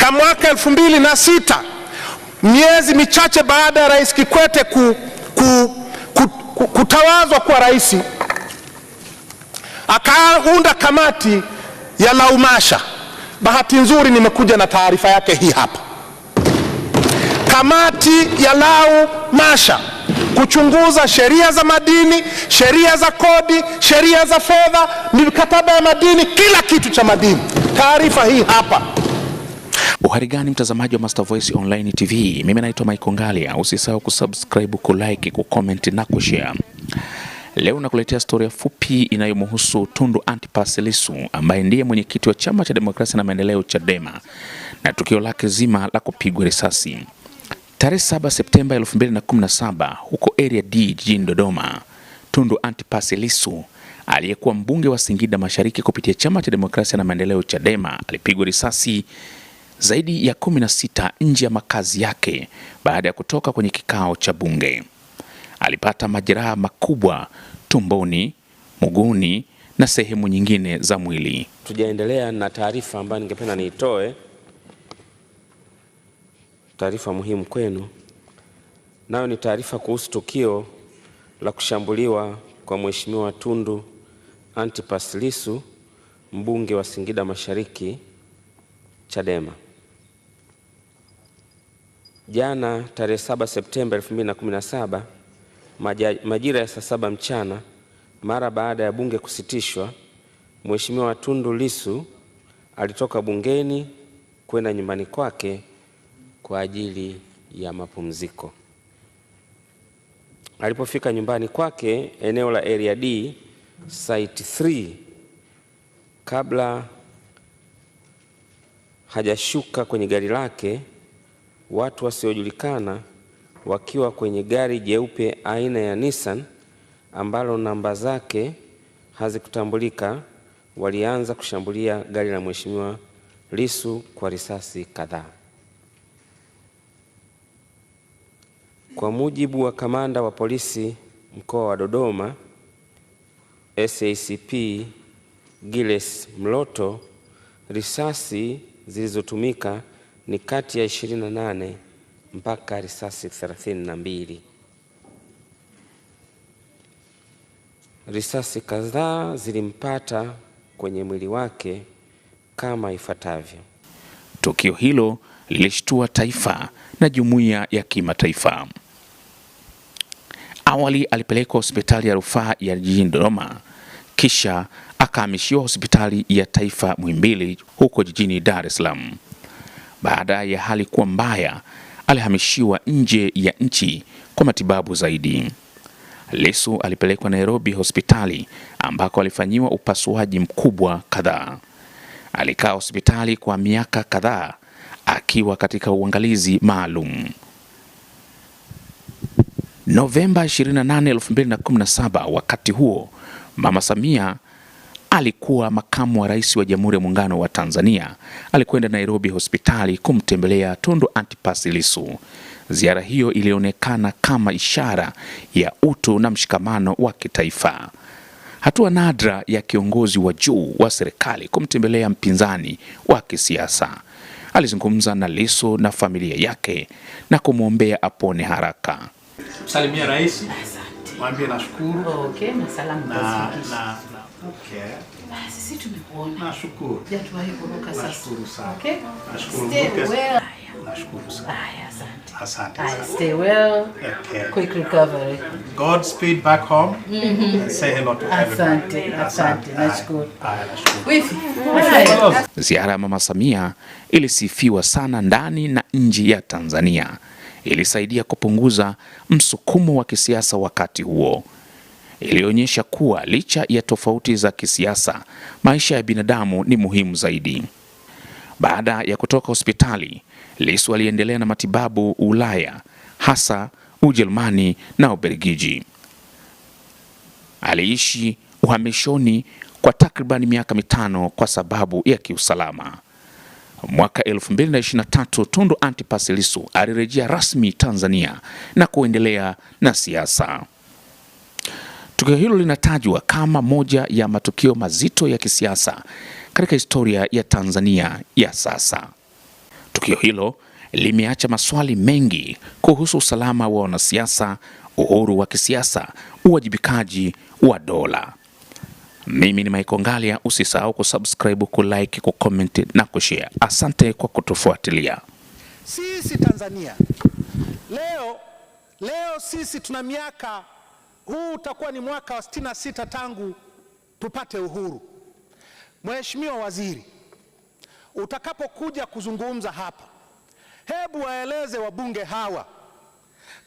ya mwaka 2006, miezi michache baada ya Rais Kikwete kutawazwa kuwa rais, akaunda kamati ya Laumasha. Bahati nzuri nimekuja na taarifa yake hii hapa. Kamati ya Laumasha kuchunguza sheria za madini, sheria za kodi, sheria za fedha, mikataba ya madini, kila kitu cha madini. Taarifa hii hapa. Uhari gani mtazamaji wa Master Voice Online TV? Mimi naitwa Michael Ngalia. Usisahau kusubscribe, kulike, kucomment na kushare. Leo nakuletea storia fupi inayomhusu Tundu Antipas Lissu ambaye ndiye mwenyekiti wa Chama cha Demokrasia na Maendeleo Chadema, na tukio lake zima la kupigwa risasi. Tarehe 7 Septemba 2017 huko area D jijini Dodoma, Tundu Antipas Lissu aliyekuwa mbunge wa Singida Mashariki kupitia Chama cha Demokrasia na Maendeleo Chadema alipigwa risasi zaidi ya 16 nje ya makazi yake baada ya kutoka kwenye kikao cha bunge. Alipata majeraha makubwa tumboni, mguuni na sehemu nyingine za mwili. Tujaendelea na taarifa ambayo ningependa niitoe, taarifa muhimu kwenu. Nayo ni taarifa kuhusu tukio la kushambuliwa kwa Mheshimiwa Tundu Antipas Lissu, mbunge wa Singida Mashariki Chadema. Jana tarehe 7 Septemba 2017 majira ya saa 7 mchana, mara baada ya bunge kusitishwa, Mheshimiwa Tundu Lissu alitoka bungeni kwenda nyumbani kwake kwa ajili ya mapumziko. Alipofika nyumbani kwake eneo la area D site 3, kabla hajashuka kwenye gari lake, watu wasiojulikana wakiwa kwenye gari jeupe aina ya Nissan ambalo namba zake hazikutambulika walianza kushambulia gari la Mheshimiwa Lissu kwa risasi kadhaa. Kwa mujibu wa kamanda wa polisi mkoa wa Dodoma SACP Giles Mloto, risasi zilizotumika ni kati ya 28 mpaka risasi 32. Risasi kadhaa zilimpata kwenye mwili wake kama ifuatavyo. Tukio hilo lilishtua taifa na jumuiya ya kimataifa. Awali alipelekwa hospitali ya rufaa ya jijini Dodoma, kisha akahamishiwa hospitali ya taifa Muhimbili huko jijini Dar es Salaam. Baada ya hali kuwa mbaya, alihamishiwa nje ya nchi kwa matibabu zaidi. Lissu alipelekwa Nairobi hospitali ambako alifanyiwa upasuaji mkubwa kadhaa. Alikaa hospitali kwa miaka kadhaa akiwa katika uangalizi maalum. Novemba 28, 2017, wakati huo Mama Samia alikuwa makamu wa rais wa Jamhuri ya Muungano wa Tanzania, alikwenda Nairobi hospitali kumtembelea Tundu Antipas Lissu. Ziara hiyo ilionekana kama ishara ya utu na mshikamano wa kitaifa. Hatua nadra ya kiongozi wa juu wa serikali kumtembelea mpinzani wa kisiasa. Alizungumza na Lissu na familia yake na kumwombea apone haraka. Salimia rais, mwambie nashukuru. Okay, na salamu na okay. Sisi tumekuona. Nashukuru. Jatuwahi kuruka sasa. Nashukuru sana. Okay? Nashukuru. Stay well. Nashukuru sana. Asante. Asante. Stay well. Okay. Quick recovery. Godspeed back home. And say hello to everybody. Asante. Nashukuru. Nashukuru. Wifi. Ziara ya Mama Samia ilisifiwa sana ndani na nje ya Tanzania. Ilisaidia kupunguza msukumo wa kisiasa wakati huo. Ilionyesha kuwa licha ya tofauti za kisiasa, maisha ya binadamu ni muhimu zaidi. Baada ya kutoka hospitali, Lissu aliendelea na matibabu Ulaya, hasa Ujerumani na Ubelgiji. Aliishi uhamishoni kwa takriban miaka 5 kwa sababu ya kiusalama. Mwaka 2023 Tundu Antipas Lissu alirejea rasmi Tanzania na kuendelea na siasa. Tukio hilo linatajwa kama moja ya matukio mazito ya kisiasa katika historia ya Tanzania ya sasa. Tukio hilo limeacha maswali mengi kuhusu usalama wa wanasiasa, uhuru wa kisiasa, uwajibikaji wa dola. Mimi ni Michael Ngalia, usisahau kusubscribe, kulike, kucomment na kushare. Asante kwa kutufuatilia. Sisi Tanzania leo sisi tuna miaka, huu utakuwa ni mwaka wa 66 tangu tupate uhuru. Mheshimiwa Waziri, utakapokuja kuzungumza hapa, hebu waeleze wabunge hawa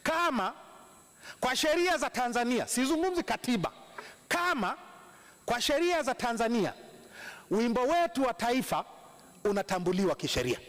kama kwa sheria za Tanzania, sizungumzi katiba, kama kwa sheria za Tanzania wimbo wetu wa taifa unatambuliwa kisheria.